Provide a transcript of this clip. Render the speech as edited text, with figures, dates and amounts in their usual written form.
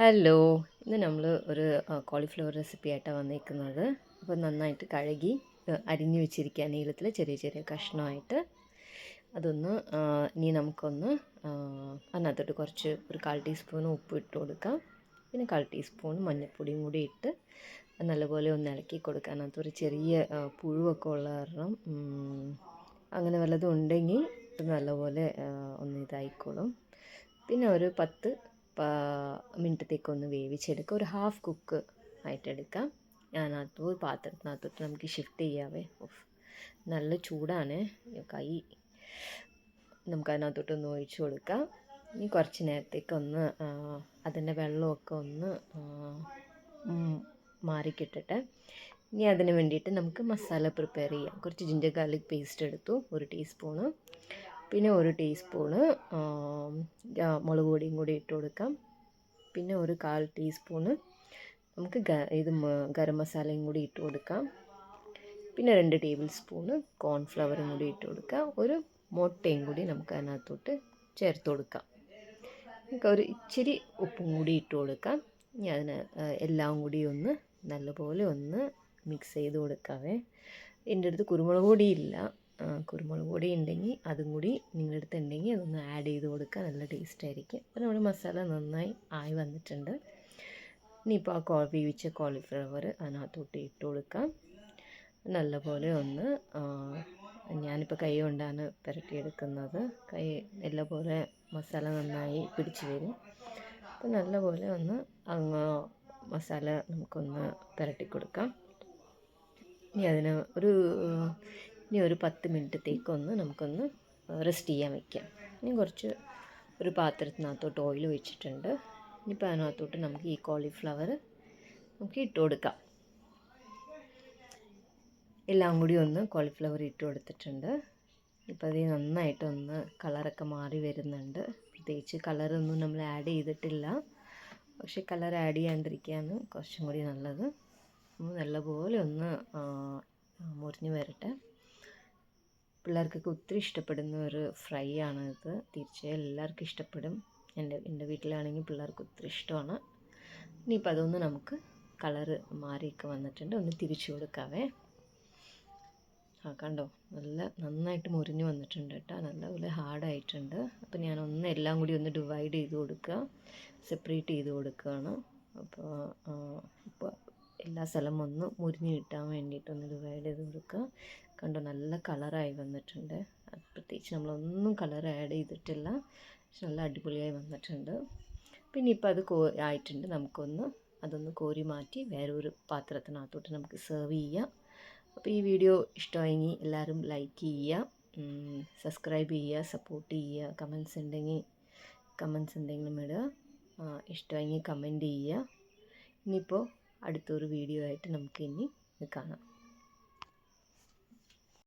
Hello, ഇന്ന് നമ്മൾ ഒരു കോളിഫ്ലവർ റെസിപ്പി ആയിട്ടാണ് വന്നിരിക്കുന്നത്. അപ്പോൾ നന്നായിട്ട് കഴുകി അരിഞ്ഞു വെച്ചിരിക്കുക നീളത്തിൽ ചെറിയ ചെറിയ കഷ്ണമായിട്ട്. അതൊന്ന് ഇനി നമുക്കൊന്ന് അതിനകത്തോട്ട് കുറച്ച് ഒരു 1/4 ടീസ്പൂൺ ഉപ്പ് ഇട്ട് കൊടുക്കാം. പിന്നെ 1/4 ടീസ്പൂൺ മഞ്ഞൾപ്പൊടിയും കൂടി ഇട്ട് നല്ലപോലെ ഒന്ന് ഇളക്കി കൊടുക്കാം. അതിനകത്തൊരു ചെറിയ പുഴുവൊക്കെ ഉള്ള കാരണം അങ്ങനെ വല്ലതും ഉണ്ടെങ്കിൽ നല്ലപോലെ ഒന്ന് ഇതായിക്കോളും. പിന്നെ ഒരു 10 മിനിറ്റത്തേക്കൊന്ന് വേവിച്ചെടുക്കുക. ഒരു ഹാഫ് കുക്ക് ആയിട്ടെടുക്കാം. ഞാനകത്ത് പാത്രത്തിനകത്തോട്ട് നമുക്ക് ഷിഫ്റ്റ് ചെയ്യാവേ. നല്ല ചൂടാണ്, കൈ നമുക്ക് അതിനകത്തോട്ടൊന്ന് ഒഴിച്ചു കൊടുക്കാം. ഇനി കുറച്ച് നേരത്തേക്കൊന്ന് അതിൻ്റെ വെള്ളമൊക്കെ ഒന്ന് മാറിക്കിട്ടട്ടെ. ഇനി അതിന് വേണ്ടിയിട്ട് നമുക്ക് മസാല പ്രിപ്പയർ ചെയ്യാം. കുറച്ച് ജിഞ്ചർ ഗാർലിക് പേസ്റ്റ് എടുത്തു, 1 ടീസ്പൂണ്. പിന്നെ 1 ടീസ്പൂണ് മുളക് പൊടിയും കൂടി ഇട്ട് കൊടുക്കാം. പിന്നെ ഒരു 1/4 ടീസ്പൂണ് നമുക്ക് ഗരം മസാലയും കൂടി ഇട്ട് കൊടുക്കാം. പിന്നെ 2 ടേബിൾ സ്പൂണ് കോൺഫ്ലവറും കൂടി ഇട്ട് കൊടുക്കാം. ഒരു മുട്ടയും കൂടി നമുക്ക് അതിനകത്തോട്ട് ചേർത്ത് കൊടുക്കാം. നമുക്ക് ഒരു ഇച്ചിരി ഉപ്പും കൂടി ഇട്ട് കൊടുക്കാം. ഇനി അതിന് എല്ലാം കൂടി ഒന്ന് നല്ലപോലെ ഒന്ന് മിക്സ് ചെയ്ത് കൊടുക്കാവേ. എൻ്റെ അടുത്ത് കുരുമുളക് പൊടിയില്ല. കുരുമുളക് പൊടി ഉണ്ടെങ്കിൽ അതും കൂടി നിങ്ങളുടെ അടുത്ത് ഉണ്ടെങ്കിൽ അതൊന്ന് ആഡ് ചെയ്ത് കൊടുക്കുക. നല്ല ടേസ്റ്റ് ആയിരിക്കും. അപ്പോൾ നമ്മുടെ മസാല നന്നായി ആയി വന്നിട്ടുണ്ട്. ഇനിയിപ്പോൾ വേവിച്ച കോളിഫ്ലവർ അതിനകത്തോട്ട് ഇട്ട് കൊടുക്കാം. നല്ലപോലെ ഒന്ന് ഞാനിപ്പോൾ കൈ കൊണ്ടാണ് പുരട്ടിയെടുക്കുന്നത്. കൈ നല്ലപോലെ മസാല നന്നായി പിടിച്ച് വരും. അപ്പോൾ നല്ലപോലെ ഒന്ന് മസാല നമുക്കൊന്ന് പുരട്ടി കൊടുക്കാം. ഇനി അതിന് ഒരു 10 മിനിറ്റത്തേക്കൊന്ന് നമുക്കൊന്ന് റെസ്റ്റ് ചെയ്യാൻ വയ്ക്കാം. ഇനി ഒരു പാത്രത്തിനകത്തോട്ട് ഓയിൽ ഒഴിച്ചിട്ടുണ്ട്. ഇനിയിപ്പോൾ അതിനകത്തോട്ട് നമുക്ക് ഈ കോളിഫ്ലവർ നമുക്ക് ഇട്ട് കൊടുക്കാം. എല്ലാം കൂടി ഒന്ന് കോളിഫ്ലവർ ഇട്ട് കൊടുത്തിട്ടുണ്ട്. ഇപ്പോൾ അത് നന്നായിട്ടൊന്ന് കളറൊക്കെ മാറി വരുന്നുണ്ട്. പ്രത്യേകിച്ച് കളറൊന്നും നമ്മൾ ആഡ് ചെയ്തിട്ടില്ല. പക്ഷേ കളർ ആഡ് ചെയ്യാണ്ടിരിക്കുകയാണ് കുറച്ചും കൂടി നല്ലത്. നല്ലപോലെ ഒന്ന് മുറിഞ്ഞ് വരട്ടെ. പിള്ളേർക്കൊക്കെ ഒത്തിരി ഇഷ്ടപ്പെടുന്ന ഒരു ഫ്രൈ ആണ് ഇത്. തീർച്ചയായും എല്ലാവർക്കും ഇഷ്ടപ്പെടും. എൻ്റെ വീട്ടിലാണെങ്കിൽ പിള്ളേർക്ക് ഒത്തിരി ഇഷ്ടമാണ്. ഇനിയിപ്പോൾ അതൊന്ന് നമുക്ക് കളറ് മാറിയൊക്കെ വന്നിട്ടുണ്ട്. ഒന്ന് തിരിച്ചു കൊടുക്കാവേ. കണ്ടോ, നന്നായിട്ട് മുറിഞ്ഞ് വന്നിട്ടുണ്ട് കേട്ടോ. നല്ലപോലെ ഹാർഡായിട്ടുണ്ട്. അപ്പോൾ ഞാനൊന്ന് എല്ലാം കൂടി ഒന്ന് ഡിവൈഡ് ചെയ്ത് കൊടുക്കുക, സെപ്പറേറ്റ് ചെയ്ത് കൊടുക്കുകയാണ്. അപ്പോൾ എല്ലാ സ്ഥലവും ഒന്ന് മുരിഞ്ഞ് കിട്ടാൻ വേണ്ടിയിട്ടൊന്ന് ഡിവൈഡ് ചെയ്ത് കൊടുക്കുക. കണ്ടോ, നല്ല കളറായി വന്നിട്ടുണ്ട്. പ്രത്യേകിച്ച് നമ്മളൊന്നും കളർ ആഡ് ചെയ്തിട്ടില്ല. പക്ഷെ നല്ല അടിപൊളിയായി വന്നിട്ടുണ്ട്. പിന്നെ ഇപ്പോൾ അത് ആയിട്ടുണ്ട്. അതൊന്ന് കോരി മാറ്റി വേറൊരു പാത്രത്തിനകത്തോട്ട് നമുക്ക് സെർവ് ചെയ്യാം. അപ്പോൾ ഈ വീഡിയോ ഇഷ്ടമായെങ്കിൽ എല്ലാവരും ലൈക്ക് ചെയ്യുക, സബ്സ്ക്രൈബ് ചെയ്യുക, സപ്പോർട്ട് ചെയ്യുക. കമൻസ് എന്തെങ്കിലും ഇടുക. ഇഷ്ടമായെങ്കിൽ കമൻറ്റ് ചെയ്യുക. ഇനിയിപ്പോൾ അടുത്തൊരു വീഡിയോ ആയിട്ട് നമുക്ക് കാണാം.